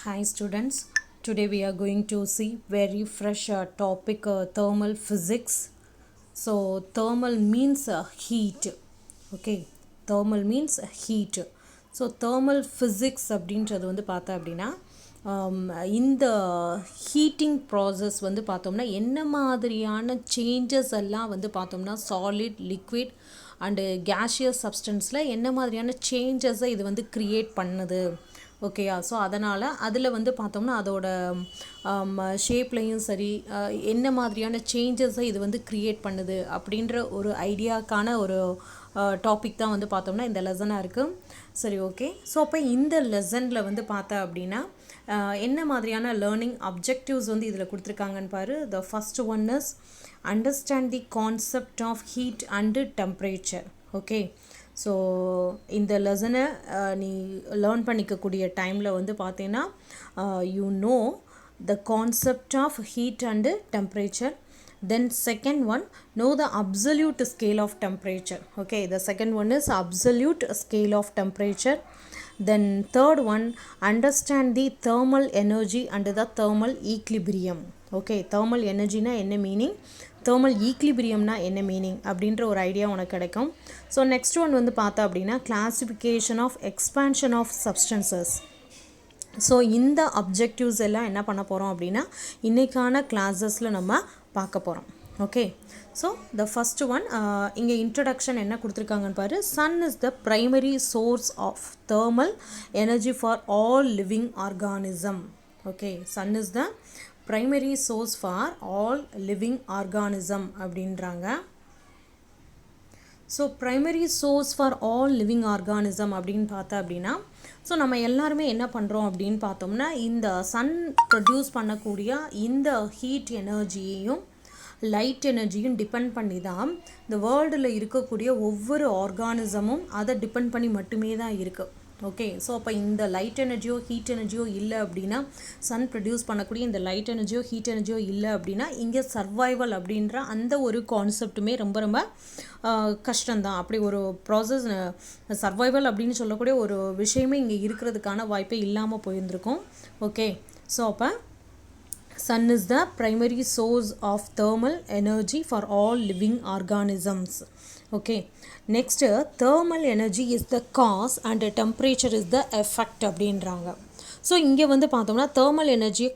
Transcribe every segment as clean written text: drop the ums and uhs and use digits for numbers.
Hi students, today we are going to see very fresh topic thermal physics. So thermal means heat. Okay, thermal means heat. So thermal physics அப்படின்றது வந்து பார்த்தா அப்படின்னா இந்த heating process வந்து பார்த்தோம்னா என்ன மாதிரியான சேஞ்சஸ் எல்லாம் வந்து பார்த்தோம்னா சாலிட் லிக்விட் அண்டு கேஷியஸ் சப்ஸ்டன்ஸில் என்ன மாதிரியான சேஞ்சஸை இது வந்து க்ரியேட் பண்ணுது. ஓகேயா, ஸோ அதனால் அதில் வந்து பார்த்தோம்னா அதோட ஷேப்லேயும் சரி என்ன மாதிரியான சேஞ்சஸை இது வந்து க்ரியேட் பண்ணுது அப்படின்ற ஒரு ஐடியாக்கான ஒரு டாபிக் தான் வந்து பார்த்தோம்னா இந்த லெசனாக இருக்குது. சரி, ஓகே. ஸோ அப்போ இந்த லெசனில் வந்து பார்த்தா அப்படின்னா என்ன மாதிரியான லேர்னிங் அப்ஜெக்டிவ்ஸ் வந்து இதில் கொடுத்துருக்காங்கன்னு பாரு. The first one is understand the concept of heat and temperature. Okay, so இந்த லெசனை நீ லேர்ன் பண்ணிக்கக்கூடிய டைமில் வந்து பார்த்தீங்கன்னா you know the concept of heat and temperature. Then second one, know the absolute scale of temperature. Okay, the second one is absolute scale of temperature. Then third one, understand the thermal energy and the thermal equilibrium. Okay, thermal energy na என்ன meaning, thermal equilibrium na என்ன meaning அப்படின்ற ஒரு idea உனக்கு கிடைக்கும். So next one வந்து பார்த்தா அப்படின்னா classification of expansion of substances. So இந்த அப்ஜெக்டிவ்ஸ் எல்லாம் என்ன பண்ண போகிறோம் அப்படின்னா இன்றைக்கான கிளாஸஸில் நம்ம பார்க்க போகிறோம். Okay, so the first one இங்கே இன்ட்ரடக்ஷன் என்ன கொடுத்துருக்காங்கன்னு பாரு. Sun is the primary source of thermal energy for all living organism. Okay, sun is the primary source for all living organism அப்படின்றாங்க. So primary source for all living organism அப்படின்னு பார்த்தா அப்படின்னா so நம்ம எல்லாருமே என்ன பண்ணுறோம் அப்படின்னு பார்த்தோம்னா இந்த சன் ப்ரொடியூஸ் பண்ணக்கூடிய இந்த ஹீட் எனர்ஜியையும் லைட் எனர்ஜியும் டிபெண்ட் பண்ணி தான் இந்த வேர்ல்டில் இருக்கக்கூடிய ஒவ்வொரு ஆர்கானிசமும் அதை டிபெண்ட் பண்ணி மட்டுமே தான் இருக்குது. ஓகே, ஸோ அப்போ இந்த லைட் எனர்ஜியோ ஹீட் எனர்ஜியோ இல்லை அப்படின்னா சன் ப்ரொடியூஸ் பண்ணக்கூடிய இந்த லைட் எனர்ஜியோ ஹீட் எனர்ஜியோ இல்லை அப்படின்னா இங்கே சர்வைவல் அப்படின்ற அந்த ஒரு கான்செப்ட்டுமே ரொம்ப ரொம்ப கஷ்டம்தான். அப்படி ஒரு ப்ராசஸ் சர்வைவல் அப்படின்னு சொல்லக்கூடிய ஒரு விஷயமே இங்கே இருக்கிறதுக்கான வாய்ப்பே இல்லாமல் போயிருந்திருக்கும். ஓகே, ஸோ அப்போ sun is the primary source of thermal energy for all living organisms. Okay, next thermal energy is the cause and temperature is the effect அப்படின்றாங்க. ஸோ இங்கே வந்து பார்த்தோம்னா தேர்மல் எனர்ஜி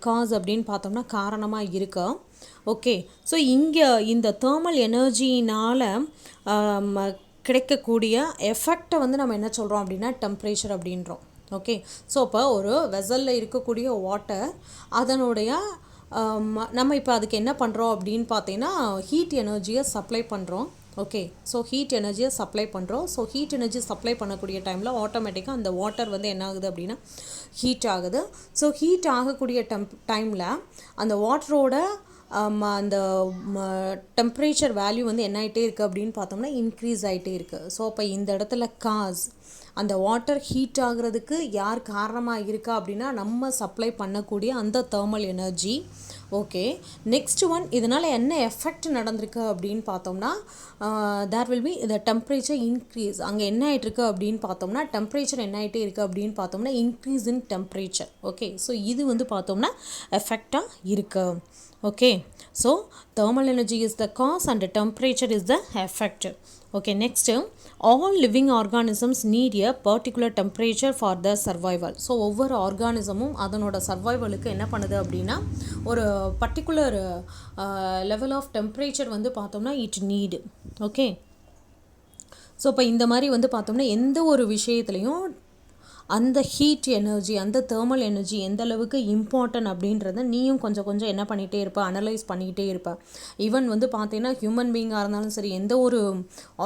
காஸ் அப்படின்னு பார்த்தோம்னா காரணமாக இருக்கு. ஓகே, ஸோ இங்கே இந்த தேர்மல் எனர்ஜினால் கிடைக்கக்கூடிய எஃபெக்டை வந்து நம்ம என்ன சொல்கிறோம் அப்படின்னா டெம்பரேச்சர் அப்படின்றோம். ஓகே, ஸோ இப்போ ஒரு வெசலில் இருக்கக்கூடிய வாட்டர் அதனுடைய நம்ம இப்போ அதுக்கு என்ன பண்ணுறோம் அப்படின்னு பார்த்தீங்கன்னா ஹீட் எனர்ஜியை சப்ளை பண்ணுறோம். ஓகே, ஸோ ஹீட் எனர்ஜியை சப்ளை பண்ணுறோம். ஸோ ஹீட் எனர்ஜி சப்ளை பண்ணக்கூடிய டைமில் ஆட்டோமேட்டிக்காக அந்த வாட்டர் வந்து என்ன ஆகுது அப்படின்னா ஹீட் ஆகுது. ஸோ ஹீட் ஆகக்கூடிய டைமில் அந்த வாட்டரோட அந்த டெம்பரேச்சர் வேல்யூ வந்து என்ன ஆகிட்டே இருக்குது அப்படின்னு பார்த்தோம்னா இன்க்ரீஸ் ஆகிட்டே இருக்குது. ஸோ அப்போ இந்த இடத்துல காஸ் அந்த வாட்டர் ஹீட் ஆகிறதுக்கு யார் காரணமாக இருக்கா அப்படின்னா நம்ம சப்ளை பண்ணக்கூடிய அந்த thermal energy. Okay, next one இதனால் என்ன எஃபெக்ட் நடந்திருக்கு அப்படின்னு பார்த்தோம்னா there will be the temperature increase. அங்கே என்ன ஆகிட்டுருக்கு அப்படின்னு பார்த்தோம்னா டெம்பரேச்சர் என்ன ஆகிட்டே இருக்குது அப்படின்னு பார்த்தோம்னா increase in temperature. Okay, so இது வந்து பார்த்தோம்னா எஃபெக்டாக இருக்குது. Okay, so thermal energy is the cause and the temperature is the effect. Okay, next all living organisms need a particular temperature for their survival. So ஒவ்வொரு ஆர்கானிசமும் அதனோட சர்வைவலுக்கு என்ன பண்ணுது அப்படின்னா ஒரு பர்டிகுலர் லெவல் ஆஃப் டெம்பரேச்சர் வந்து பார்த்தோம்னா இட் நீடு. ஓகே, ஸோ இப்போ இந்த மாதிரி வந்து பார்த்தோம்னா எந்த ஒரு விஷயத்துலையும் அந்த ஹீட் எனர்ஜி அந்த தேர்மல் எனர்ஜி எந்த அளவுக்கு இம்பார்ட்டன்ட் அப்படின்றத நீயும் கொஞ்சம் கொஞ்சம் என்ன பண்ணிகிட்டே இருப்ப, அனலைஸ் பண்ணிக்கிட்டே இருப்ப. ஈவன் வந்து பார்த்தீங்கன்னா ஹியூமன் பீயிங்காக இருந்தாலும் சரி எந்த ஒரு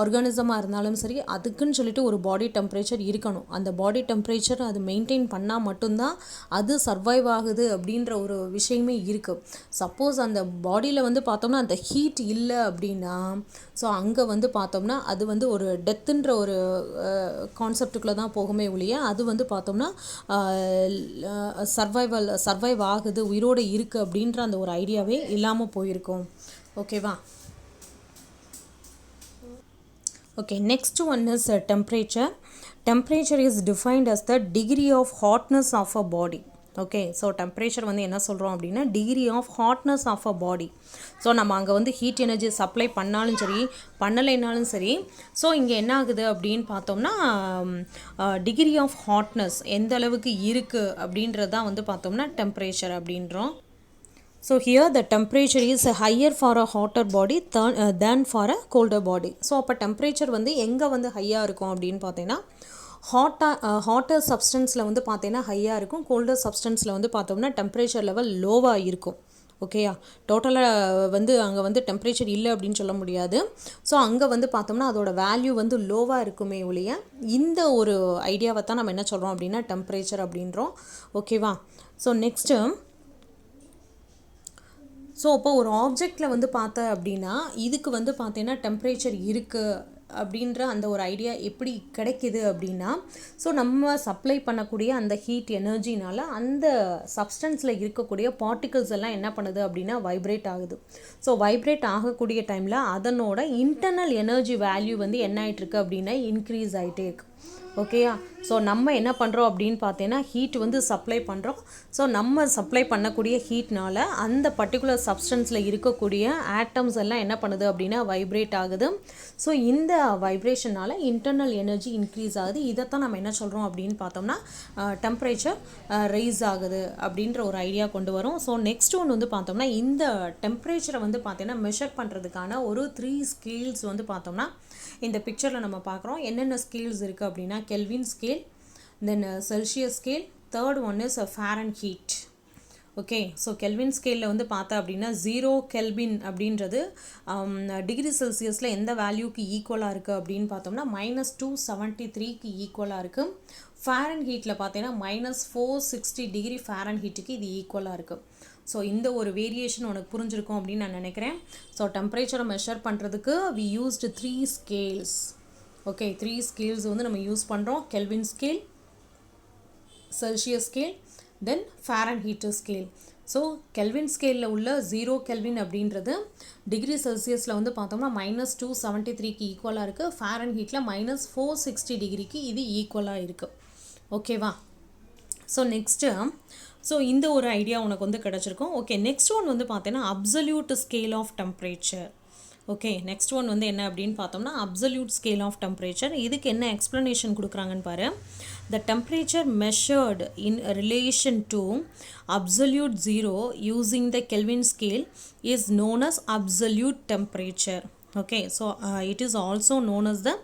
ஆர்கானிசமாக இருந்தாலும் சரி அதுக்குன்னு சொல்லிட்டு ஒரு பாடி டெம்பரேச்சர் இருக்கணும். அந்த பாடி டெம்பரேச்சர் அது மெயின்டைன் பண்ணால் மட்டும்தான் அது சர்வைவ் ஆகுது அப்படின்ற ஒரு விஷயமே இருக்குது. சப்போஸ் அந்த பாடியில் வந்து பார்த்தோம்னா அந்த ஹீட் இல்லை அப்படின்னா ஸோ அங்கே வந்து பார்த்தோம்னா அது வந்து ஒரு டெத்துன்ற ஒரு கான்செப்டுக்குள்ளே தான் போகுமே ஒழிய அது வந்து பார்த்தோம்னா சர்வைவ் ஆகுது உயிரோடு இருக்குது அப்படின்ற அந்த ஒரு ஐடியாவே இல்லாமல் போயிருக்கும். ஓகேவா? Okay, next one is temperature. Temperature is defined as the degree of hotness of a body. Okay, so temperature வந்து என்ன சொல்கிறோம் அப்படின்னா degree of hotness of a body. So நம்ம அங்கே வந்து ஹீட் எனர்ஜி சப்ளை பண்ணாலும் சரி பண்ணலைனாலும் சரி, ஸோ இங்கே என்ன ஆகுது அப்படின்னு பார்த்தோம்னா டிகிரி ஆஃப் ஹாட்னஸ் எந்த அளவுக்கு இருக்குது அப்படின்றது தான் வந்து பார்த்தோம்னா டெம்பரேச்சர் அப்படின்றோம். So here the temperature is higher for a hotter body than for a colder body. So அப்போ டெம்பரேச்சர் வந்து எங்கே வந்து ஹையாக இருக்கும் அப்படின்னு பார்த்தீங்கன்னா ஹாட்டர் சப்ஸ்டன்ஸில் வந்து பார்த்தீங்கன்னா ஹையாக இருக்கும், கோல்டர் சப்ஸ்டன்ஸில் வந்து பார்த்தோம்னா டெம்பரேச்சர் லெவல் லோவாக இருக்கும். ஓகேயா, டோட்டலாக வந்து அங்கே வந்து டெம்பரேச்சர் இல்லை அப்படின்னு சொல்ல முடியாது. ஸோ அங்கே வந்து பார்த்தோம்னா அதோட வேல்யூ வந்து லோவாக இருக்குமே ஒழிய இந்த ஒரு ஐடியாவை தான் நம்ம என்ன சொல்கிறோம் அப்படின்னா டெம்பரேச்சர் அப்படின்றோம். ஓகேவா, ஸோ நெக்ஸ்ட்டு ஸோ இப்போ ஒரு ஆப்ஜெக்டில் வந்து பார்த்த அப்படின்னா இதுக்கு வந்து பார்த்தீங்கன்னா டெம்பரேச்சர் இருக்குது அப்படின்ற அந்த ஒரு ஐடியா எப்படி கிடைக்கிது அப்படின்னா, ஸோ நம்ம சப்ளை பண்ணக்கூடிய அந்த ஹீட் எனர்ஜினால் அந்த சப்ஸ்டன்ஸில் இருக்கக்கூடிய பார்ட்டிகல்ஸ் எல்லாம் என்ன பண்ணுது அப்படின்னா வைப்ரேட் ஆகுது. ஸோ வைப்ரேட் ஆகக்கூடிய டைமில் அதனோட இன்டர்னல் எனர்ஜி வேல்யூ வந்து என்ன ஆகிட்டுருக்கு அப்படின்னா இன்க்ரீஸ் ஆகிட்டே இருக்கு. ஓகேயா, ஸோ நம்ம என்ன பண்ணுறோம் அப்படின்னு பார்த்தீங்கன்னா ஹீட் வந்து சப்ளை பண்ணுறோம். ஸோ நம்ம சப்ளை பண்ணக்கூடிய ஹீட்னால் அந்த பர்டிகுலர் சப்ஸ்டன்ஸில் இருக்கக்கூடிய ஆட்டம்ஸ் எல்லாம் என்ன பண்ணுது அப்படின்னா வைப்ரேட் ஆகுது. ஸோ இந்த வைப்ரேஷனால் இன்டர்னல் எனர்ஜி இன்க்ரீஸ் ஆகுது. இதைத்தான் நம்ம என்ன சொல்கிறோம் அப்படின்னு பார்த்தோம்னா டெம்பரேச்சர் ரைஸ் ஆகுது அப்படின்ற ஒரு ஐடியா கொண்டு வரும். ஸோ நெக்ஸ்ட் ஒன்று வந்து பார்த்தோம்னா இந்த டெம்பரேச்சரை வந்து பார்த்தீங்கன்னா மெஷர் பண்ணுறதுக்கான ஒரு 3 ஸ்கேல்ஸ் வந்து பார்த்தோம்னா இந்த பிக்சரில் நம்ம பார்க்குறோம். என்னென்ன ஸ்கேல்ஸ் இருக்குது அப்படின்னா kelvin scale, then Celsius scale, third one is Fahrenheit. Okay, so Kelvin ஸ்கேலில் வந்து பார்த்தா அப்படின்னா 0 கெல்வின் அப்படின்றது டிகிரி செல்சியஸில் எந்த வேல்யூக்கு ஈக்குவலாக இருக்குது அப்படின்னு பார்த்தோம்னா -273க்கு ஈக்குவலாக இருக்குது. ஃபாரன்ஹீட்டில் பார்த்தீங்கன்னா -460 டிகிரி ஃபாரன்ஹீட்டுக்கு இது ஈக்குவலாக இருக்குது. ஸோ இந்த ஒரு வேரியேஷன் உனக்கு புரிஞ்சிருக்கும் அப்படின்னு நான் நினைக்கிறேன். ஸோ டெம்பரேச்சரை மெஷர் பண்ணுறதுக்கு we used 3 scales. Okay, 3 scales வந்து நம்ம யூஸ் பண்ணுறோம். Kelvin scale, Celsius scale, then Fahrenheit scale. So Kelvin ஸ்கேலில் உள்ள 0 கெல்வின் அப்படின்றது டிகிரி செல்சியஸில் வந்து பார்த்தோம்னா -273க்கு ஈக்குவலாக இருக்குது. ஃபாரன்ஹீட்டில் -460 டிகிரிக்கு இது ஈக்குவலாக இருக்குது. ஓகேவா, ஸோ நெக்ஸ்ட்டு ஸோ இந்த ஒரு ஐடியா உனக்கு வந்து கிடச்சிருக்கும். ஓகே, நெக்ஸ்ட் ஒன் வந்து பார்த்தீங்கன்னா absolute scale of temperature. Okay, next one வந்து என்ன அப்படின்னு பார்த்தோம்னா அப்சல்யூட் ஸ்கேல் ஆஃப் டெம்பரேச்சர். இதுக்கு என்ன எக்ஸ்ப்ளனேஷன் கொடுக்குறாங்கன்னு பாரு. The temperature measured in relation to absolute 0 using the Kelvin scale is known as absolute temperature. Okay, so it is also known as the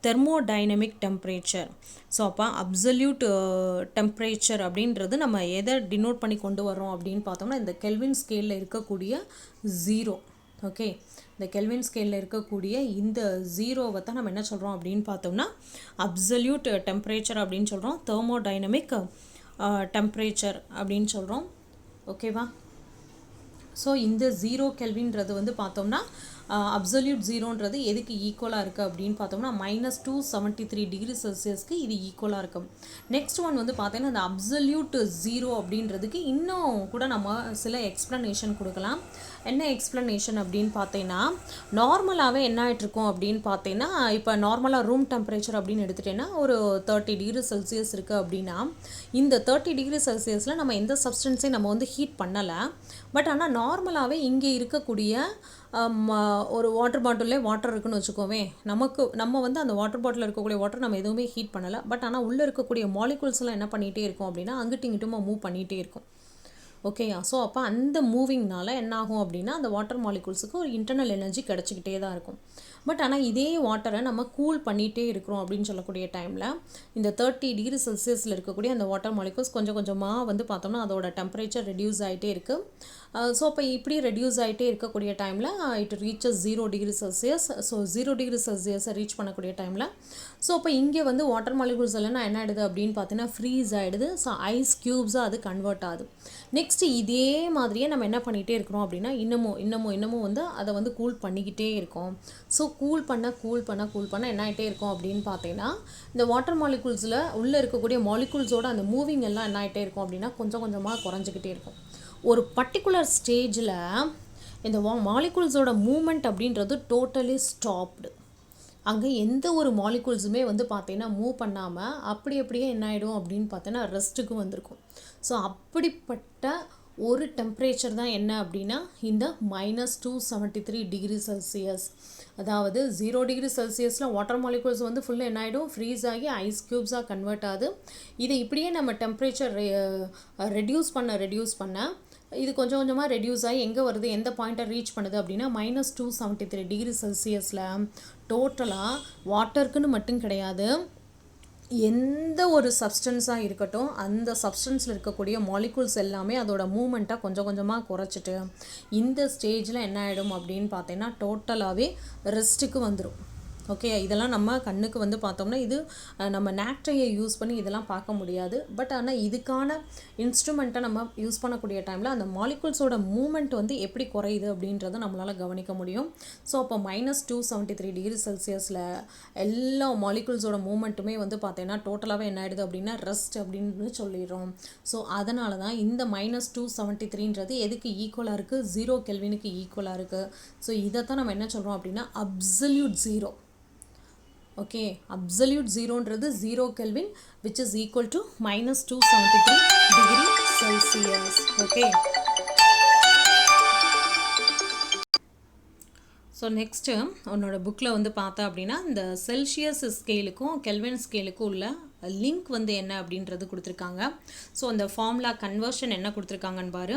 thermodynamic temperature. So அப்போ absolute temperature அப்படின்றது நம்ம எதை denote பண்ணி கொண்டு வரோம் அப்படின்னு பார்த்தோம்னா இந்த கெல்வின் ஸ்கேலில் இருக்கக்கூடிய 0. ஓகே, இந்த கெல்வின் ஸ்கேலில் இருக்கக்கூடிய இந்த 0வை தான் நம்ம என்ன சொல்கிறோம் அப்படின்னு பார்த்தோம்னா அப்சல்யூட் டெம்பரேச்சர் அப்படின்னு சொல்கிறோம், தெர்மோடைனமிக் டெம்பரேச்சர் அப்படின்னு சொல்கிறோம். ஓகேவா, ஸோ இந்த 0 கெல்வின்றது வந்து பார்த்தோம்னா அப்சல்யூட் 0ன்றது எதுக்கு ஈக்குவலாக இருக்குது அப்படின்னு பார்த்தோம்னா -273 டிகிரி செல்சியஸ்க்கு இது ஈக்குவலாக இருக்கும். நெக்ஸ்ட் ஒன் வந்து பார்த்தீங்கன்னா இந்த அப்சல்யூட் 0 அப்படின்றதுக்கு இன்னும் கூட நம்ம சில எக்ஸ்ப்ளனேஷன் கொடுக்கலாம். என்ன எக்ஸ்ப்ளனேஷன் அப்படின்னு பார்த்தீங்கன்னா நார்மலாகவே என்ன ஆகிட்ருக்கோம் அப்படின்னு பார்த்தீங்கன்னா இப்போ நார்மலாக ரூம் டெம்பரேச்சர் அப்படின்னு எடுத்துகிட்டேன்னா ஒரு 30 டிகிரி செல்சியஸ் இருக்குது அப்படின்னா இந்த 30 டிகிரி செல்சியஸில் நம்ம எந்த சப்ஸ்டன்ஸையும் நம்ம வந்து ஹீட் பண்ணலை. பட் ஆனால் நார்மலாகவே இங்கே இருக்கக்கூடிய ஒரு வாட்டர் பாட்டிலே வாட்டர் இருக்குன்னு வச்சுக்கோவே, நம்ம வந்து அந்த வாட்டர் பாட்டிலில் இருக்கக்கூடிய வாட்டர் நம்ம எதுவுமே ஹீட் பண்ணலை. பட் ஆனால் உள்ளே இருக்கக்கூடிய மாலிகுல்ஸ்லாம் என்ன பண்ணிகிட்டே இருக்கும் அப்படின்னா அங்கிட்டு இங்கிட்டுமா மூவ் பண்ணிகிட்டே இருக்கும். ஓகேயா, ஸோ அப்போ அந்த மூவிங்னால என்ன ஆகும் அப்படின்னா அந்த வாட்டர் மாலிகுல்ஸுக்கு ஒரு இன்டர்னல் எனர்ஜி கிடச்சிக்கிட்டே தான் இருக்கும். பட் ஆனால் இதே வாட்டரை நம்ம கூல் பண்ணிகிட்டே இருக்கிறோம் அப்படின்னு சொல்லக்கூடிய டைமில் இந்த 30 டிகிரி செல்சியஸில் இருக்கக்கூடிய அந்த வாட்டர் மாலிகுல்ஸ் கொஞ்சம் கொஞ்சமாக வந்து பார்த்தோம்னா அதோட டெம்பரேச்சர் ரெடியூஸ் ஆகிட்டே இருக்குது. ஸோ அப்போ இப்படி ரெடியூஸ் ஆகிட்டே இருக்கக்கூடிய டைமில் it reaches 0 degree Celsius. So 0 degree செல்சியஸை ரீச் பண்ணக்கூடிய டைமில் ஸோ அப்போ இங்கே வந்து வாட்டர் மாலிகுல்ஸ் எல்லாம் என்ன ஆகிடுது அப்படின்னு பார்த்தீங்கன்னா ஃப்ரீஸ் ஆகிடுது. ஸோ ஐஸ் க்யூப்ஸாக அது கன்வெர்ட் ஆகுது. நெக்ஸ்ட்டு இதே மாதிரியே நம்ம என்ன பண்ணிகிட்டே இருக்கிறோம் அப்படின்னா இன்னமும் வந்து அதை வந்து கூல் பண்ணிக்கிட்டே இருக்கோம். ஸோ கூல் பண்ண என்ன ஆகிட்டே இருக்கும் அப்படின்னு பார்த்தீங்கன்னா இந்த வாட்டர் மாலிகுல்ஸில் உள்ளே இருக்கக்கூடிய மாலிகுல்ஸோட அந்த மூவிங் எல்லாம் என்ன ஆகிட்டே இருக்கும் அப்படின்னா கொஞ்சம் கொஞ்சமாக குறைஞ்சிக்கிட்டே இருக்கும். ஒரு பர்டிகுலர் ஸ்டேஜில் இந்த மாலிகுல்ஸோட மூமெண்ட் அப்படின்றது டோட்டலி ஸ்டாப்டு. அங்கே எந்த ஒரு மாலிகூல்ஸுமே வந்து பார்த்தீங்கன்னா மூவ் பண்ணாமல் அப்படியே என்ன ஆகிடும் அப்படின்னு பார்த்தீங்கன்னா ரெஸ்ட்டுக்கு வந்திருக்கும். ஸோ அப்படிப்பட்ட ஒரு டெம்பரேச்சர் தான் என்ன அப்படின்னா இந்த -273 டிகிரி செல்சியஸ். அதாவது 0 டிகிரி செல்சியஸில் வாட்டர் மாலிகூல்ஸ் வந்து ஃபுல்லாக என்ன ஆகிடும், ஃப்ரீஸ் ஆகி ஐஸ் க்யூப்ஸாக கன்வெர்ட் ஆகுது. இதை இப்படியே நம்ம டெம்பரேச்சர் ரெடியூஸ் பண்ண இது கொஞ்சம் கொஞ்சமாக ரெடியூஸ் ஆகி எங்கே வருது, எந்த பாயிண்ட்டை ரீச் பண்ணுது அப்படின்னா -273 டிகிரி செல்சியஸில் டோட்டலாக வாட்டருக்குன்னு மட்டும் கிடையாது, எந்த ஒரு சப்ஸ்டன்ஸாக இருக்கட்டும் அந்த சப்ஸ்டன்ஸில் இருக்கக்கூடிய மாலிகூல்ஸ் எல்லாமே அதோட மூமெண்ட்டாக கொஞ்சம் கொஞ்சமாக குறைச்சிட்டு இந்த ஸ்டேஜில் என்ன ஆகிடும் அப்படின்னு பார்த்தீங்கன்னா டோட்டலாகவே ரெஸ்ட்டுக்கு வந்துடும். ஓகே, இதெல்லாம் நம்ம கண்ணுக்கு வந்து பார்த்தோம்னா இது நம்ம நேக்ட்ரையை யூஸ் பண்ணி இதெல்லாம் பார்க்க முடியாது. பட் ஆனால் இதுக்கான இன்ஸ்ட்ருமெண்ட்டை நம்ம யூஸ் பண்ணக்கூடிய டைமில் அந்த மாலிகூல்ஸோட மூமெண்ட் வந்து எப்படி குறையுது அப்படின்றத நம்மளால் கவனிக்க முடியும். ஸோ அப்போ -273 டிகிரி செல்சியஸில் எல்லா மாலிகூல்ஸோட மூமெண்ட்டுமே வந்து பார்த்தீங்கன்னா டோட்டலாகவே என்ன ஆகிடுது அப்படின்னா ரெஸ்ட் அப்படின்னு சொல்லிடுறோம். ஸோ அதனால தான் இந்த -273ன்றது எதுக்கு ஈக்குவலாக இருக்குது, 0 கெல்வினுக்கு ஈக்குவலாக இருக்குது. ஸோ இதை தான் நம்ம என்ன சொல்கிறோம் அப்படின்னா அப்சல்யூட் ஜீரோ. ஓகே, அப்சல்யூட் ஜீரோன்றது 0 Kelvin which is equal to -273 degree Celsius. Okay, so next உன்னோட புக்கில் வந்து பார்த்தா அப்படின்னா இந்த செல்சியஸ் ஸ்கேலுக்கும் கெல்வின் ஸ்கேலுக்கும் உள்ள லிங்க் வந்து என்ன அப்படின்றது கொடுத்துருக்காங்க. ஸோ அந்த ஃபார்முலா கன்வர்ஷன் என்ன கொடுத்துருக்காங்கன்னு பாரு.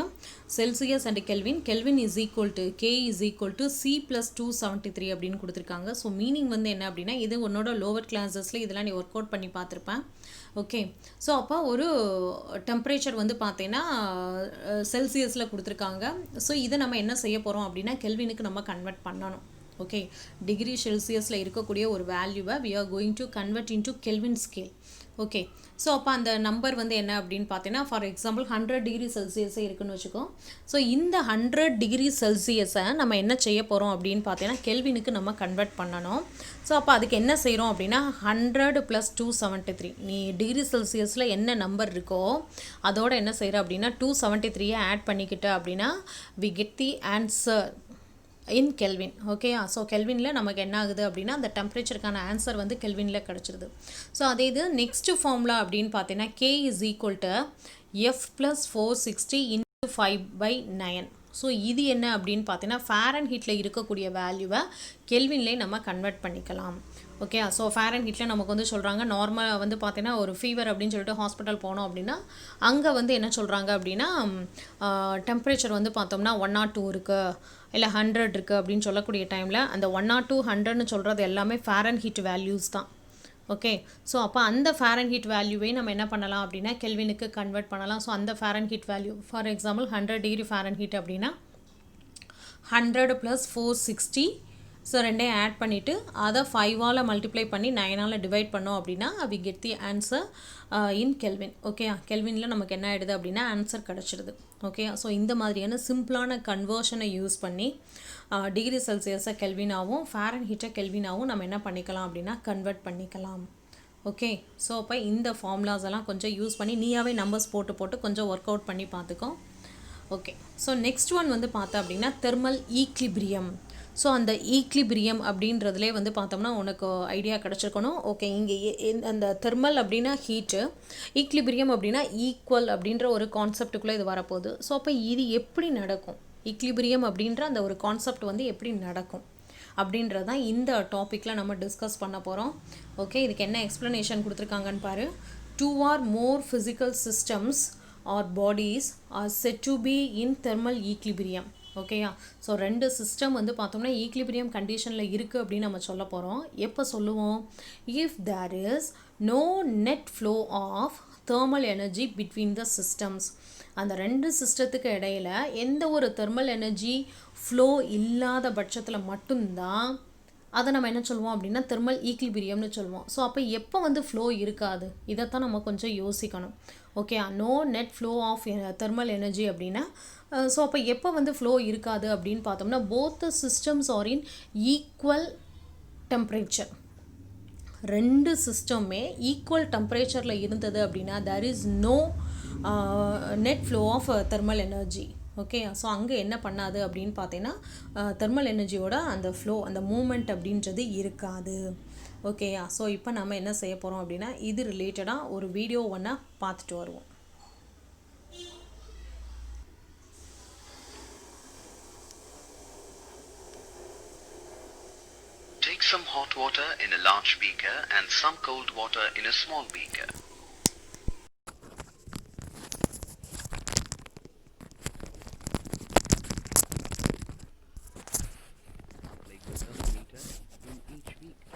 Celsius and kelvin is equal to K is equal to C + 273 அப்படின்னு கொடுத்துருக்காங்க. ஸோ மீனிங் வந்து என்ன அப்படின்னா இது உன்னோட லோவர் கிளாஸஸில் இதெல்லாம் நீ ஒர்க் அவுட் பண்ணி பார்த்துருப்பேன். ஓகே, ஸோ அப்போ ஒரு டெம்பரேச்சர் வந்து பார்த்தீங்கன்னா செல்சியஸில் கொடுத்துருக்காங்க. ஸோ இதை நம்ம என்ன செய்ய போகிறோம் அப்படின்னா கெல்வினுக்கு நம்ம கன்வெர்ட் பண்ணணும். ஓகே, டிகிரி செல்சியஸில் இருக்கக்கூடிய ஒரு வேல்யூவை we are going to convert into Kelvin scale. Okay, so அப்போ அந்த நம்பர் வந்து என்ன அப்படின்னு பார்த்தீங்கன்னா ஃபார் எக்ஸாம்பிள் 100 டிகிரி செல்சியஸே இருக்குன்னு வச்சுக்கோ. ஸோ இந்த 100 டிகிரி செல்சியஸை நம்ம என்ன செய்ய போகிறோம் அப்படின்னு பார்த்தீங்கன்னா கெல்வினுக்கு நம்ம கன்வெர்ட் பண்ணணும். ஸோ அப்போ அதுக்கு என்ன செய்கிறோம் அப்படின்னா 100 + 273 நீ டிகிரி செல்சியஸில் என்ன நம்பர் இருக்கோ அதோட என்ன செய்கிற அப்படின்னா 273 ஆட் பண்ணிக்கிட்ட அப்படின்னா we get the answer in Kelvin. Okay, so கெல்வினில் நமக்கு என்ன ஆகுது அப்படின்னா அந்த டெம்பரேச்சருக்கான ஆன்சர் வந்து கெல்வினில் கிடச்சிருது. ஸோ அதே இது நெக்ஸ்ட்டு ஃபார்முலா அப்படின்னு பார்த்தீங்கன்னா K is equal to F + 460 × 5/9. So இது என்ன அப்படின்னு பார்த்தீங்கன்னா ஃபாரன்ஹீட்டில் இருக்கக்கூடிய வேல்யூவை கெல்வின்லேயே நம்ம கன்வெர்ட் பண்ணிக்கலாம். ஓகே, ஸோ ஃபாரன்ஹீட்டில் நமக்கு வந்து சொல்கிறாங்க நார்மலாக வந்து பார்த்தீங்கன்னா ஒரு ஃபீவர் அப்படின்னு சொல்லிட்டு ஹாஸ்பிட்டல் போனோம் அப்படின்னா அங்கே வந்து என்ன சொல்கிறாங்க அப்படின்னா டெம்பரேச்சர் வந்து பார்த்தோம்னா 102 இருக்குது இல்லை 100 இருக்குது அப்படின்னு சொல்லக்கூடிய டைமில் அந்த 102 100ன்னு சொல்கிறது எல்லாமே ஃபாரன்ஹீட் வேல்யூஸ் தான். ஓகே, ஸோ அப்போ அந்த ஃபாரன்ஹீட் வேல்யூவை நம்ம என்ன பண்ணலாம் அப்படின்னா கெல்வினுக்கு கன்வெர்ட் பண்ணலாம். ஸோ அந்த Fahrenheit value for example 100 degree Fahrenheit அப்படின்னா 100 + 460. ஸோ ரெண்டையும் ஆட் பண்ணிவிட்டு அதை 5ஆல் மல்டிப்ளை பண்ணி 9ஆல் டிவைட் பண்ணோம் அப்படின்னா we get the answer in Kelvin. Okay, கெல்வினில் நமக்கு என்ன ஆகிடுது அப்படின்னா ஆன்சர் கிடச்சிடுது. ஓகே, ஸோ இந்த மாதிரியான சிம்பிளான கன்வர்ஷனை யூஸ் பண்ணி டிகிரி செல்சியஸை கெல்வினாகவும் ஃபாரன்ஹீட்டை கெல்வினாகவும் நம்ம என்ன பண்ணிக்கலாம் அப்படின்னா கன்வெர்ட் பண்ணிக்கலாம். ஓகே, ஸோ அப்போ இந்த ஃபார்முலாஸ் எல்லாம் கொஞ்சம் யூஸ் பண்ணி நீயாவே நம்பர்ஸ் போட்டு கொஞ்சம் ஒர்க் அவுட் பண்ணி பார்த்துக்கோ. ஓகே, ஸோ நெக்ஸ்ட் ஒன் வந்து பார்த்தா அப்படின்னா தெர்மல் ஈக்லிபிரியம். ஸோ அந்த ஈக்லிபிரியம் அப்படின்றதுலே வந்து பார்த்தோம்னா உனக்கு ஐடியா கிடச்சிருக்கணும். ஓகே, இங்கே அந்த தெர்மல் அப்படின்னா ஹீட்டு, ஈக்லிபிரியம் அப்படின்னா ஈக்குவல் அப்படின்ற ஒரு கான்செப்டுக்குள்ளே இது வரப்போகுது. ஸோ அப்போ இது எப்படி நடக்கும், ஈக்லிபிரியம் அப்படின்ற அந்த ஒரு கான்செப்ட் வந்து எப்படி நடக்கும் அப்படின்றது தான் இந்த டாப்பிக்கில் நம்ம டிஸ்கஸ் பண்ண போகிறோம். ஓகே, இதுக்கு என்ன எக்ஸ்ப்ளனேஷன் கொடுத்துருக்காங்கன்னு பாரு. 2 or more physical systems or bodies are said to be in thermal equilibrium. ஓகேயா, ஸோ 2 சிஸ்டம் வந்து பார்த்தோம்னா ஈக்லிபிரியம் கண்டிஷனில் இருக்குது அப்படின்னு நம்ம சொல்ல போகிறோம். எப்போ சொல்லுவோம், if there is no net flow of thermal energy between the systems. அந்த 2 சிஸ்டத்துக்கு இடையில் எந்த ஒரு தெர்மல் எனர்ஜி ஃப்ளோ இல்லாத பட்சத்தில் மட்டும்தான் அதை நம்ம என்ன சொல்லுவோம் அப்படின்னா தெர்மல் ஈக்லிபிரியம்னு சொல்லுவோம். ஸோ அப்போ எப்போ வந்து ஃப்ளோ இருக்காது, இதைத்தான் நம்ம கொஞ்சம் யோசிக்கணும். Okay, no net flow of thermal energy அப்படின்னா ஸோ அப்போ எப்போ வந்து ஃப்ளோ இருக்காது அப்படின்னு பார்த்தோம்னா both the systems are in equal temperature. 2 சிஸ்டமே ஈக்குவல் டெம்பரேச்சரில் இருந்தது அப்படின்னா there is no net flow of thermal energy. Okay. So அங்கே என்ன பண்ணாது அப்படின்னு பார்த்தீங்கன்னா தெர்மல் எனர்ஜியோட அந்த ஃப்ளோ அந்த மூமெண்ட் அப்படின்றது இருக்காது. ஓகேயா. ஸோ இப்போ நம்ம என்ன செய்ய போகிறோம் அப்படின்னா இது ரிலேட்டடாக ஒரு வீடியோ ஒன்று பார்த்துட்டு வருவோம். Take some hot water in a large beaker and some cold water in a small beaker. Place the thermometer in each beaker.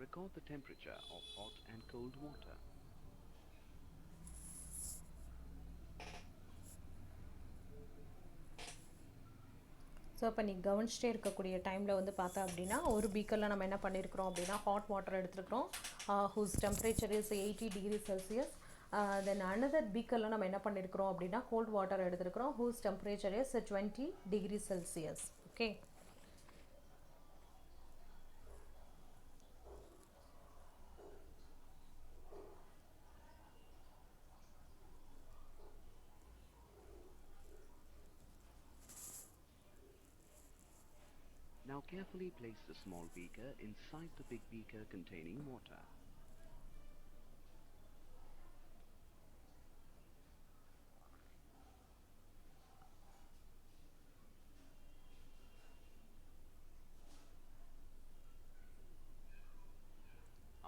Record the temperature of hot and cold water. So இப்போ நீ கவனிச்சிட்டே இருக்கக்கூடிய டைமில் வந்து பார்த்தா அப்படின்னா ஒரு பீக்கரில் நம்ம என்ன பண்ணியிருக்கிறோம் அப்படின்னா ஹாட் வாட்டர் எடுத்துருக்கிறோம் whose temperature is 80 degree Celsius. Then another பீக்கரில் நம்ம என்ன பண்ணியிருக்கிறோம் அப்படின்னா கோல்ட் வாட்டர் எடுத்துருக்கிறோம் whose temperature is 20 degree Celsius. Okay. Now carefully place the small beaker inside the big beaker containing water.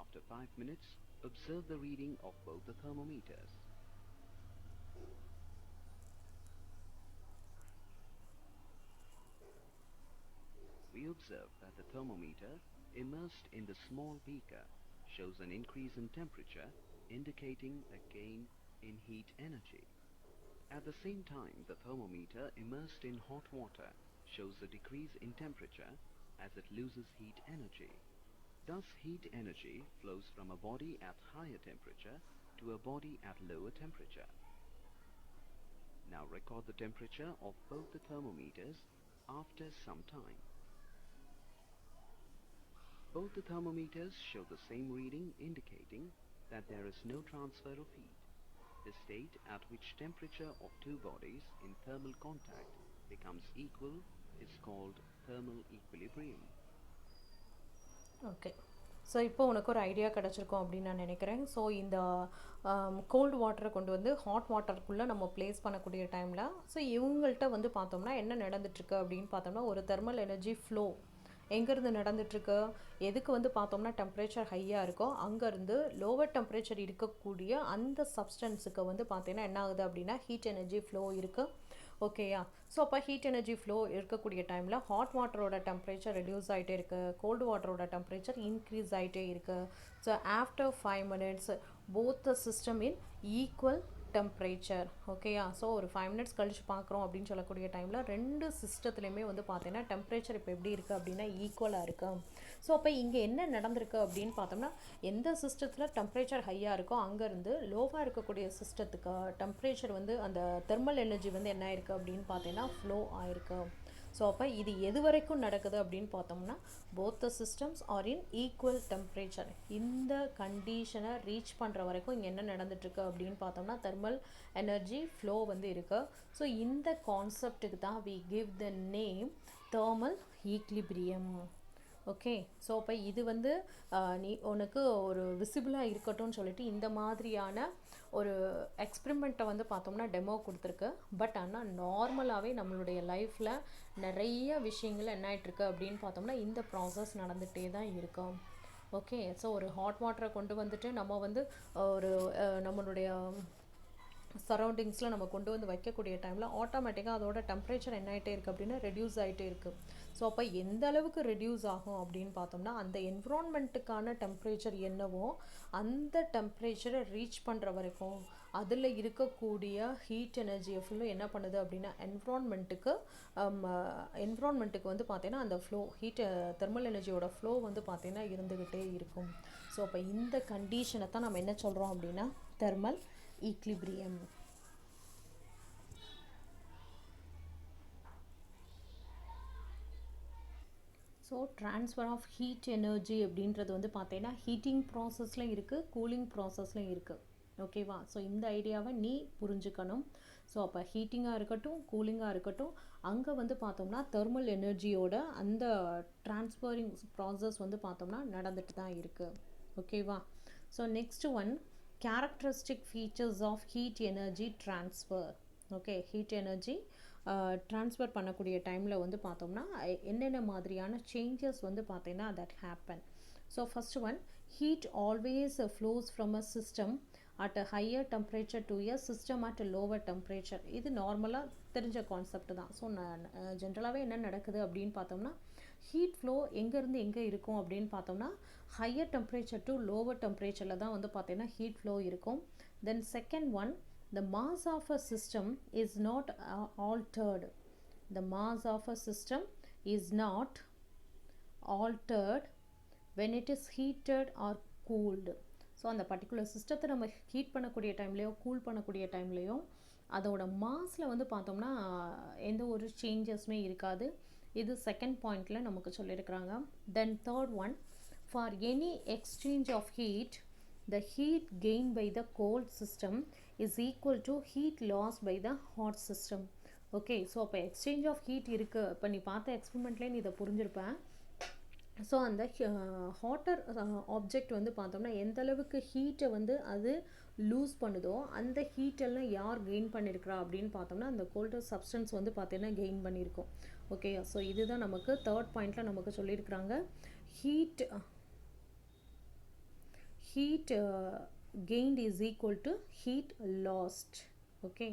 After 5 minutes, observe the reading of both the thermometers. We observe that the thermometer immersed in the small beaker shows an increase in temperature, indicating a gain in heat energy. At the same time, the thermometer immersed in hot water shows a decrease in temperature as it loses heat energy. Thus, heat energy flows from a body at higher temperature to a body at lower temperature. Now record the temperature of both the thermometers after some time. Both the thermometers show the same reading, indicating that there is no transfer of heat. The state at which temperature of two bodies in thermal contact becomes equal is called thermal equilibrium. Okay. So இப்போ உனக்கு ஒரு idea கிடச்சிருக்கோம் அப்படின்னு நான் நினைக்கிறேன். So இந்த gold வாட்டரை கொண்டு வந்து ஹாட் வாட்டருக்குள்ளே நம்ம ப்ளேஸ் பண்ணக்கூடிய டைமில் ஸோ இவங்கள்ட்ட வந்து பார்த்தோம்னா என்ன நடந்துட்டுருக்கு அப்படின்னு பார்த்தோம்னா ஒரு தெர்மல் எனர்ஜி ஃப்ளோ எங்கேருந்து நடந்துட்டுருக்கு, எதுக்கு வந்து பார்த்தோம்னா டெம்பரேச்சர் ஹையாக இருக்கோ அங்கேருந்து லோவர் டெம்பரேச்சர் இருக்கக்கூடிய அந்த சப்ஸ்டன்ஸுக்கு வந்து பார்த்தீங்கன்னா என்ன ஆகுது அப்படின்னா ஹீட் எனர்ஜி ஃப்ளோ இருக்குது. ஓகேயா. ஸோ அப்போ ஹீட் எனர்ஜி ஃப்ளோ இருக்கக்கூடிய டைமில் ஹாட் வாட்டரோட டெம்பரேச்சர் ரெடியூஸ் ஆகிட்டே இருக்குது, கோல்டு வாட்டரோட டெம்பரேச்சர் இன்க்ரீஸ் ஆகிட்டே இருக்குது. So after 5 minutes both the system in equal temperature. ஓகேயா. ஸோ ஒரு 5 minutes கழிச்சு பார்க்குறோம் அப்படின்னு சொல்லக்கூடிய டைமில் ரெண்டு சிஸ்டத்துலேயுமே வந்து பார்த்தீங்கன்னா டெம்பரேச்சர் இப்போ எப்படி இருக்குது அப்படின்னா ஈக்குவலாக இருக்குது. ஸோ அப்போ இங்கே என்ன நடந்திருக்கு அப்படின்னு பார்த்தோம்னா எந்த சிஸ்டத்தில் டெம்பரேச்சர் ஹையாக இருக்கோ அங்கேருந்து லோவாக இருக்கக்கூடிய சிஸ்டத்துக்கு டெம்பரேச்சர் வந்து அந்த தெர்மல் எனர்ஜி வந்து என்ன ஆயிருக்கு அப்படின்னு பார்த்தீங்கன்னா ஃப்ளோ ஆயிருக்கு. ஸோ அப்போ இது எது வரைக்கும் நடக்குது அப்படின்னு பார்த்தோம்னா both the systems are in equal temperature. இந்த கண்டிஷனை ரீச் பண்ணுற வரைக்கும் இங்கே என்ன நடந்துட்டுருக்கு அப்படின்னு பார்த்தோம்னா தெர்மல் எனர்ஜி ஃப்ளோ வந்து இருக்குது. ஸோ இந்த கான்செப்டுக்கு தான் we give the name thermal equilibrium. Okay. So அப்போ இது வந்து நீ உனக்கு ஒரு விசிபிளாக இருக்கட்டும்னு சொல்லிட்டு இந்த மாதிரியான ஒரு எக்ஸ்பெரிமெண்ட்டை வந்து பார்த்தோம்னா டெமோ கொடுத்துருக்கு. பட் ஆனால் நார்மலாகவே நம்மளுடைய லைஃப்பில் நிறைய விஷயங்கள் என்ன ஆகிட்டுருக்கு அப்படின்னு பார்த்தோம்னா இந்த ப்ராசஸ் நடந்துகிட்டே தான் இருக்கும். ஓகே. ஸோ ஒரு ஹாட் வாட்டரை கொண்டு வந்துட்டு நம்ம வந்து ஒரு நம்மளுடைய சரௌண்டிங்ஸில் நம்ம கொண்டு வந்து வைக்கக்கூடிய டைமில் ஆட்டோமேட்டிக்காக அதோட டெம்பரேச்சர் என்ன ஆகிட்டே இருக்குது அப்படின்னா ரெடியூஸ் ஆகிட்டே இருக்குது. ஸோ அப்போ எந்த அளவுக்கு ரெடியூஸ் ஆகும் அப்படின்னு பார்த்தோம்னா அந்த என்விரான்மெண்ட்டுக்கான டெம்பரேச்சர் என்னவோ அந்த டெம்பரேச்சரை ரீச் பண்ணுற வரைக்கும் அதில் இருக்கக்கூடிய ஹீட் எனர்ஜியை ஃபுல்லும் என்ன பண்ணுது அப்படின்னா என்விரான்மெண்ட்டுக்கு வந்து பார்த்தீங்கன்னா அந்த ஃப்ளோ தெர்மல் எனர்ஜியோட ஃப்ளோ வந்து பார்த்தீங்கன்னா இருந்துக்கிட்டே இருக்கும். ஸோ அப்போ இந்த கண்டிஷனை தான் நம்ம என்ன சொல்கிறோம் அப்படின்னா thermal equilibrium. So transfer of heat energy அப்படின்றது வந்து பார்த்தீங்கன்னா ஹீட்டிங் ப்ராசஸ்லையும் இருக்குது, கூலிங் ப்ராசஸ்லையும் இருக்குது. ஓகேவா? ஸோ இந்த ஐடியாவை நீ புரிஞ்சுக்கணும். ஸோ அப்போ ஹீட்டிங்காக இருக்கட்டும், கூலிங்காக இருக்கட்டும், அங்கே வந்து பார்த்தோம்னா தெர்மல் எனர்ஜியோட அந்த ட்ரான்ஸ்ஃபரிங் ப்ராசஸ் வந்து பார்த்தோம்னா நடந்துட்டு தான் இருக்குது. ஓகேவா? So next one, characteristic features of heat energy transfer. Okay, heat energy transfer பண்ணக்கூடிய டைமில் வந்து பார்த்தோம்னா என்னென்ன மாதிரியான சேஞ்சஸ் வந்து பார்த்தீங்கன்னா that happen. So first one, heat always flows from a system at a higher temperature to a system at a lower temperature. இது நார்மலாக தெரிஞ்ச கான்செப்ட் தான். ஸோ ஜென்ரலாகவே என்ன நடக்குது அப்படின்னு பார்த்தோம்னா ஹீட் ஃப்ளோ எங்கேருந்து எங்கே இருக்கும் அப்படின்னு பார்த்தோம்னா ஹையர் டெம்பரேச்சர் டு லோவர் டெம்பரேச்சரில் தான் வந்து பார்த்தீங்கன்னா ஹீட் ஃப்ளோ இருக்கும். Then second one, the mass of a system is not altered. The mass of a system is not altered when it is heated or cooled. So அந்த particular சிஸ்டத்தை நம்ம heat பண்ணக்கூடிய டைம்லேயோ cool பண்ணக்கூடிய டைம்லேயோ அதோட மாஸில் வந்து பார்த்தோம்னா எந்த ஒரு சேஞ்சஸுமே இருக்காது. இது செகண்ட் பாயிண்டில் நமக்கு சொல்லியிருக்கிறாங்க. Then third one, for any exchange of heat the heat gained by the cold system is equal to heat lost by the hot system. Okay, so அப்போ எக்ஸ்சேஞ்ச் ஆஃப் ஹீட் இருக்குது. இப்போ நீ பார்த்த எக்ஸ்பெரிமெண்ட்லேயே நீ இதை புரிஞ்சிருப்பேன். ஸோ அந்த ஹாட்டர் ஆப்ஜெக்ட் வந்து பார்த்தோம்னா எந்த அளவுக்கு ஹீட்டை வந்து அது லூஸ் பண்ணுதோ அந்த ஹீட்டெல்லாம் யார் கெயின் பண்ணியிருக்கிறா அப்படின்னு பார்த்தோம்னா அந்த கோல்டர் சப்ஸ்டன்ஸ் வந்து பார்த்தீங்கன்னா கெயின் பண்ணியிருக்கோம். ஓகே, ஸோ இதுதான் நமக்கு தேர்ட் பாயிண்டில் நமக்கு சொல்லியிருக்கிறாங்க. heat gained is equal to heat lost. Okay,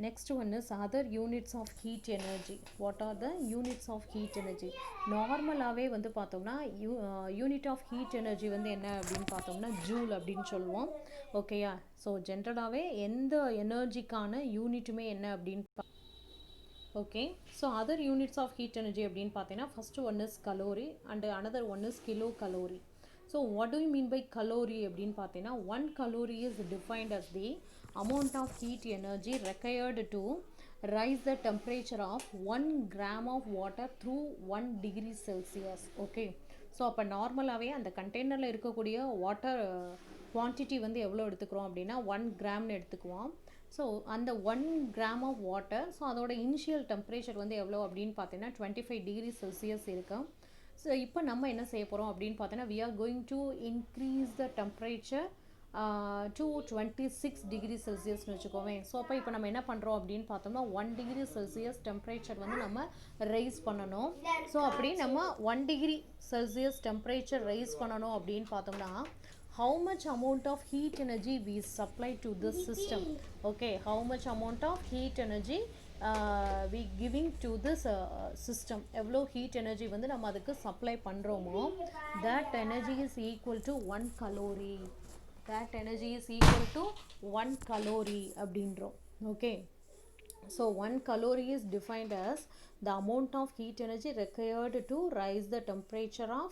next one is other units of heat energy. What are the units of heat energy? நார்மலாகவே வந்து பார்த்தோம்னா யூனிட் ஆஃப் ஹீட் எனர்ஜி வந்து என்ன அப்படின்னு பார்த்தோம்னா ஜூல் அப்படின்னு சொல்லுவோம். ஓகேயா? ஸோ ஜென்ரலாகவே எந்த எனர்ஜிக்கான யூனிட்டுமே என்ன அப்படின்னு okay. So other units of heat energy அப்படின்னு பார்த்தீங்கன்னா first one is calorie and another one is kilo calorie. So what do you mean by calorie அப்படின்னு பார்த்தீங்கன்னா 1 calorie is defined as the amount of heat energy required to rise the temperature of 1 gram of water through 1 degree Celsius. Okay, so அப்போ நார்மலாகவே அந்த கண்டெய்னரில் இருக்கக்கூடிய water quantity வந்து எவ்வளோ எடுத்துக்கிறோம் அப்படின்னா 1 கிராம்னு எடுத்துக்குவோம். ஸோ அந்த 1 gram ஆஃப் வாட்டர், ஸோ அதோட இனிஷியல் டெம்பரேச்சர் வந்து எவ்வளோ அப்படின்னு பார்த்தீங்கன்னா 25 degree Celsius இருக்கும். ஸோ இப்போ நம்ம என்ன செய்ய போகிறோம் அப்படின்னு பார்த்தோன்னா we are going to increase the temperature to 26 degree Celsius வச்சுக்கோமே. ஸோ அப்போ இப்போ நம்ம என்ன பண்ணுறோம் அப்படின்னு பார்த்தோம்னா 1 degree Celsius டெம்பரேச்சர் வந்து நம்ம ரைஸ் பண்ணணும். ஸோ அப்படி நம்ம 1 degree Celsius டெம்பரேச்சர் ரைஸ் பண்ணணும் அப்படின்னு பார்த்தோம்னா how much amount of heat energy we supply to this system. Okay, how much amount of heat energy we giving to this system, எவ்வளோ heat energy வந்து நம்ம அதுக்கு சப்ளை பண்ணுறோமோ that energy is equal to 1 calorie. that energy is equal to 1 calorie அப்படின்றோம். Okay, so 1 calorie is defined as the amount of heat energy required to rise the temperature of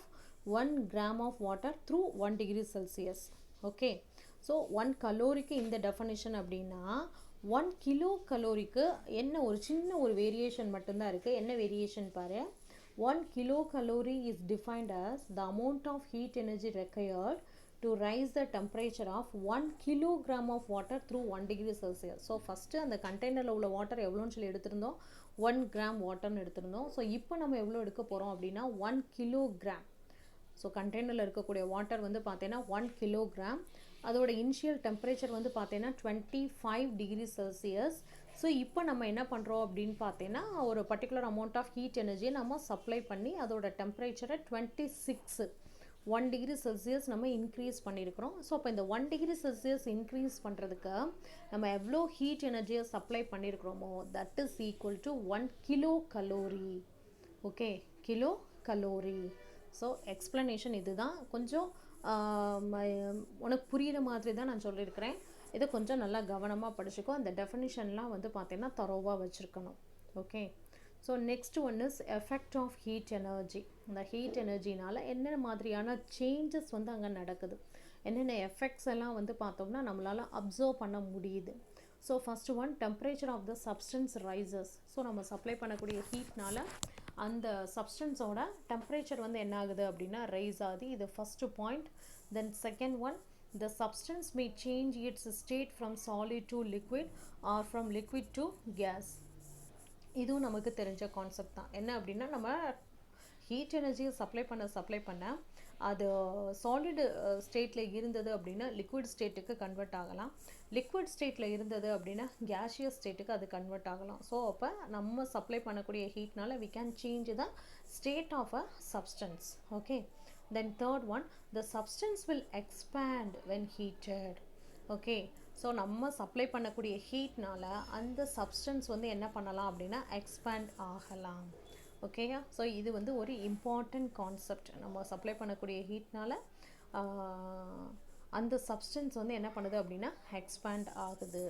1 gram of water through 1 degree Celsius. Okay, so 1 caloriக்கு இந்த definition அப்படின்னா 1 kilo கலோரிக்கு என்ன ஒரு சின்ன ஒரு variation மட்டும்தான் இருக்குது. என்ன வேரியேஷன் பாரு. 1 kilo calorie is defined as the amount of heat energy required to rise the temperature of 1 kilogram of water through 1 degree Celsius. So first அந்த கண்டெய்னரில் உள்ள வாட்டர் எவ்வளோன்னு சொல்லி எடுத்திருந்தோம், 1 gram வாட்டர்னு எடுத்திருந்தோம். ஸோ இப்போ நம்ம எவ்வளோ எடுக்க போகிறோம் அப்படின்னா 1 kilogram. ஸோ கண்டெய்னரில் இருக்கக்கூடிய வாட்டர் வந்து பார்த்தீங்கன்னா 1 kilogram. அதோட இனிஷியல் டெம்பரேச்சர் வந்து பார்த்தீங்கன்னா 25 degree Celsius. ஸோ இப்போ நம்ம என்ன பண்ணுறோம் அப்படின்னு பார்த்தீங்கன்னா ஒரு பர்டிகுலர் அமௌண்ட் ஆஃப் ஹீட் எனர்ஜியை நம்ம சப்ளை பண்ணி அதோட டெம்பரேச்சரை 1 degree Celsius நம்ம இன்க்ரீஸ் பண்ணியிருக்கிறோம். ஸோ அப்போ இந்த 1 degree Celsius இன்க்ரீஸ் பண்ணுறதுக்கு நம்ம எவ்வளோ ஹீட் எனர்ஜியை சப்ளை பண்ணியிருக்கிறோமோ that is equal to 1 kilo calorie. Okay, kilo calorie. So explanation இதுதான். கொஞ்சம் உனக்கு புரிகிற மாதிரி தான் நான் சொல்லியிருக்கிறேன். இதை கொஞ்சம் நல்லா கவனமாக படிச்சுக்கோ. அந்த டெஃபினிஷன்லாம் வந்து பார்த்தீங்கன்னா தரோவாக வச்சுருக்கணும். Okay. So next one is effect of heat energy. இந்த ஹீட் எனர்ஜினால் என்னென்ன மாதிரியான சேஞ்சஸ் வந்து அங்கே நடக்குது, என்னென்ன எஃபெக்ட்ஸ் எல்லாம் வந்து பார்த்தோம்னா நம்மளால் அப்சர்வ் பண்ண முடியுது. So first one, temperature of the substance rises. So நம்ம சப்ளை பண்ணக்கூடிய ஹீட்னால் அந்த சப்ஸ்டன்ஸோட டெம்பரேச்சர் வந்து என்ன ஆகுது அப்படின்னா ரைஸ் ஆகுது. இது first point. Then second one, the substance may change its state from solid to liquid or from liquid to gas. இதுவும் நமக்கு தெரிஞ்ச கான்செப்ட் தான். என்ன அப்படின்னா நம்ம ஹீட் எனர்ஜியை சப்ளை பண்ண அது சாலிடு ஸ்டேட்டில் இருந்தது அப்படின்னா லிக்விட் ஸ்டேட்டுக்கு கன்வெர்ட் ஆகலாம். லிக்விட் ஸ்டேட்டில் இருந்தது அப்படின்னா கேஷியஸ் ஸ்டேட்டுக்கு அது கன்வெர்ட் ஆகலாம். ஸோ அப்போ நம்ம சப்ளை பண்ணக்கூடிய ஹீட்னால we can change the state of a substance. Okay. Then third one, the substance will expand when heated. Okay. So நம்ம சப்ளை பண்ணக்கூடிய ஹீட்னால் அந்த சப்ஸ்டன்ஸ் வந்து என்ன பண்ணலாம் அப்படின்னா எக்ஸ்பேண்ட் ஆகலாம். ஓகேயா. ஸோ இது வந்து ஒரு இம்பார்ட்டண்ட் கான்செப்ட். நம்ம சப்ளை பண்ணக்கூடிய ஹீட்னால் அந்த சப்ஸ்டன்ஸ் வந்து என்ன பண்ணுது அப்படின்னா எக்ஸ்பேண்ட் ஆகுது.